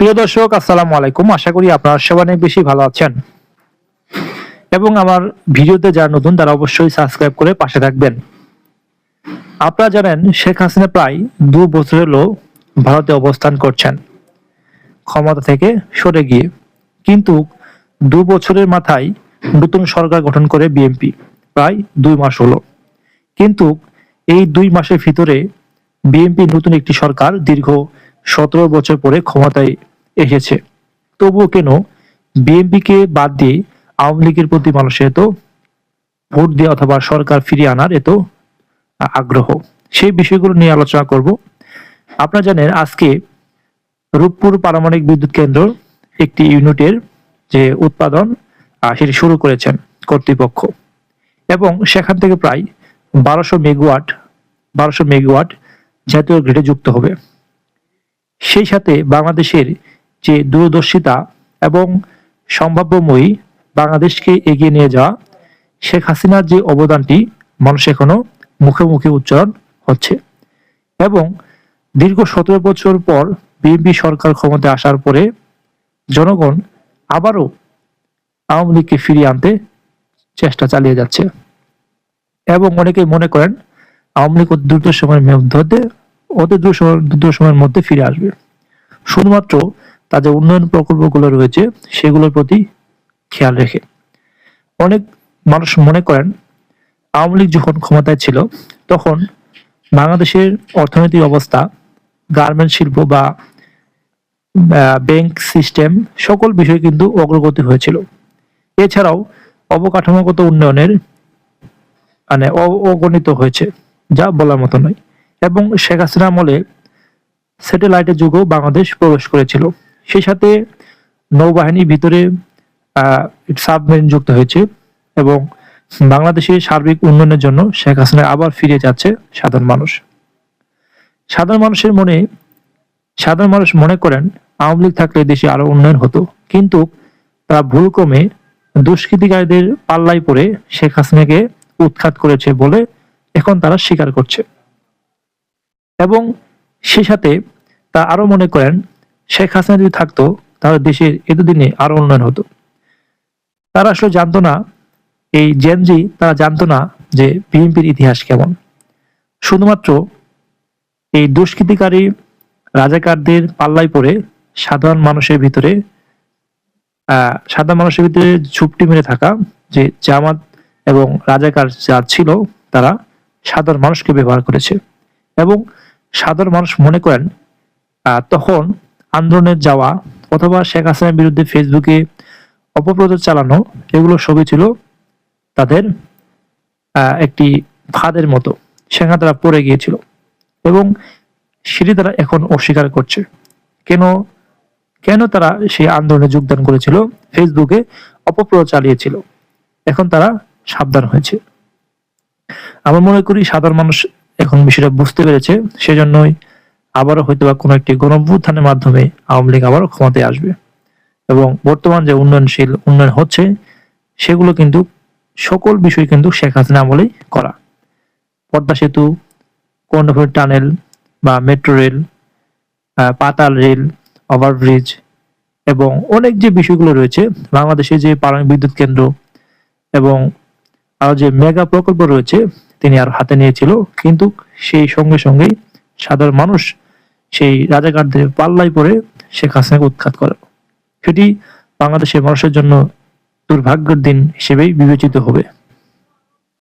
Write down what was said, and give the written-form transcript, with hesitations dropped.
প্রিয় দর্শক, আসসালামু আলাইকুম। আশা করি আপনারা সবাই অনেক বেশি ভালো আছেন এবং আমার ভিডিওতে যারা নতুন তারা অবশ্যই সাবস্ক্রাইব করে পাশে থাকবেন। আপনারা জানেন শেখ হাসিনা প্রায় 2 বছর হলো ভারতে অবস্থান করছেন ক্ষমতা থেকে সরে গিয়ে, কিন্তু 2 বছরের মাথায় নতুন সরকার গঠন করে বিএনপি প্রায় 2 মাস হলো। কিন্তু এই 2 মাসের ভিতরে বিএনপি নতুন একটি সরকার দীর্ঘ 17 বছর পরে ক্ষমতায় এসেছে। তবুও কেন বিএনপিকে বাদ দিয়ে আওয়ামী লীগের প্রতি মানুষের এত ভোট দিয়ে অথবা সরকার ফিরিয়ে আনার এত আগ্রহ, সেই বিষয়গুলো নিয়ে আলোচনা করব। আপনারা জানেন আজকে রূপপুর পারমাণবিক বিদ্যুৎ কেন্দ্র একটি ইউনিটের যে উৎপাদন সেটি শুরু করেছেন কর্তৃপক্ষ, এবং সেখান থেকে প্রায় 1200 মেগাওয়াট জাতীয় গ্রিডে যুক্ত হবে। সেই সাথে বাংলাদেশের যে দূরদর্শিতা এবং সম্ভাব্যময়ী বাংলাদেশকে এগিয়ে নিয়ে যাওয়া শেখ হাসিনার যে অবদানটি মানুষ এখনো মুখে মুখে উচ্চারণ হচ্ছে। এবং দীর্ঘ 17 বছর পর বিএনপি সরকার ক্ষমতায় আসার পরে জনগণ আবারও আওয়ামী লীগকে ফিরিয়ে আনতে চেষ্টা চালিয়ে যাচ্ছে, এবং অনেকেই মনে করেন আওয়ামী লীগ দ্রুত সময়ের মধ্যে দ্রুত সময়ের মধ্যে ফিরে আসবে, শুধুমাত্র তাদের উন্নয়ন প্রকল্পগুলো রয়েছে সেগুলোর প্রতি খেয়াল রেখে। অনেক মানুষ মনে করেন আওয়ামী লীগ যখন ক্ষমতায় ছিল তখন বাংলাদেশের অর্থনৈতিক অবস্থা, গার্মেন্ট শিল্প বা ব্যাংক সিস্টেম সকল বিষয় কিন্তু অগ্রগতি হয়েছিল। এছাড়াও অবকাঠামোগত উন্নয়নের মানে অগণিত হয়েছে, যা বলার মতো নয়। এবং শেখ হাসিনা আমলে স্যাটেলাইটের যুগেও বাংলাদেশ প্রবেশ করেছিল। সেই সাথে নৌবাহিনীর ভিতরে সাবমেরিন যুক্ত হয়েছে, এবং বাংলাদেশের সার্বিক উন্নয়নের জন্য শেখ হাসিনা আবার ফিরে যাচ্ছে সাধারণ মানুষ। সাধারণ মানুষ মনে করেন আওয়ামী লীগ থাকলে দেশে আরো উন্নয়ন হতো, কিন্তু তারা ভুলক্রমে দুষ্কৃতিকারীদের পাল্লায় পড়ে শেখ হাসিনাকে উৎখাত করেছে বলে এখন তারা স্বীকার করছে। এবং সেই সাথে তা আরো মনে করেন শেখ হাসিনা যদি থাকতো তাহলে দেশের এতদিনে আরো উন্নয়ন হতো। তারা আসলে জানতো না, এই জেনজি তারা জানতো না যে বিএনপির ইতিহাস কেমন। শুধুমাত্র এই দুষ্কৃতিকারী রাজাকারদের পাল্লায় পড়ে সাধারণ মানুষের ভিতরে ঝুপটি মেরে থাকা যে জামাত এবং রাজাকার যা ছিল তারা সাধারণ মানুষকে ব্যবহার করেছে। এবং সাধারণ মানুষ মনে করেন তখন আন্দোলনের যাওয়া অথবা শেখ হাসিনার বিরুদ্ধে ফেসবুকে অপপ্রচার চালানো, এগুলো সবই ছিল তাদের একটি ফাঁদের মতো, সেখানে তারা পড়ে গিয়েছিল এবং সেটি তারা এখন অস্বীকার করছে। কেন তারা সেই আন্দোলনে যোগদান করেছিল, ফেসবুকে অপপ্রচার চালিয়েছিল, এখন তারা সাবধান হয়েছে। আমার মনে করি সাধারণ মানুষ এখন বিষয়টা বুঝতে পেরেছে, সেজন্যই আবারও হয়তো বা কোনো একটি গণঅভ্যুত্থানের মাধ্যমে আওয়ামী লীগ আবারও ক্ষমতায় আসবে। এবং বর্তমান যে উন্নয়ন হচ্ছে সেগুলো কিন্তু সকল বিষয় কিন্তু শেখ হাসিনা আমলেই করা। পদ্মা সেতু, কর্ণফুলী টানেল বা মেট্রো রেল, পাতাল রেল, ওভারব্রিজ এবং অনেক যে বিষয়গুলো রয়েছে, বাংলাদেশে যে পারমাণবিক বিদ্যুৎ কেন্দ্র এবং আরো যে মেগা প্রকল্প রয়েছে তিনি আর হাতে নিয়েছিল, কিন্তু সেই সঙ্গেই সাধারণ মানুষ সেই রাজাকারদের পাল্লায় পড়ে শেখ হাসিনাকে উৎখাত করে। সেটি বাংলাদেশের মানুষের জন্য দুর্ভাগ্যের দিন হিসেবেই বিবেচিত হবে।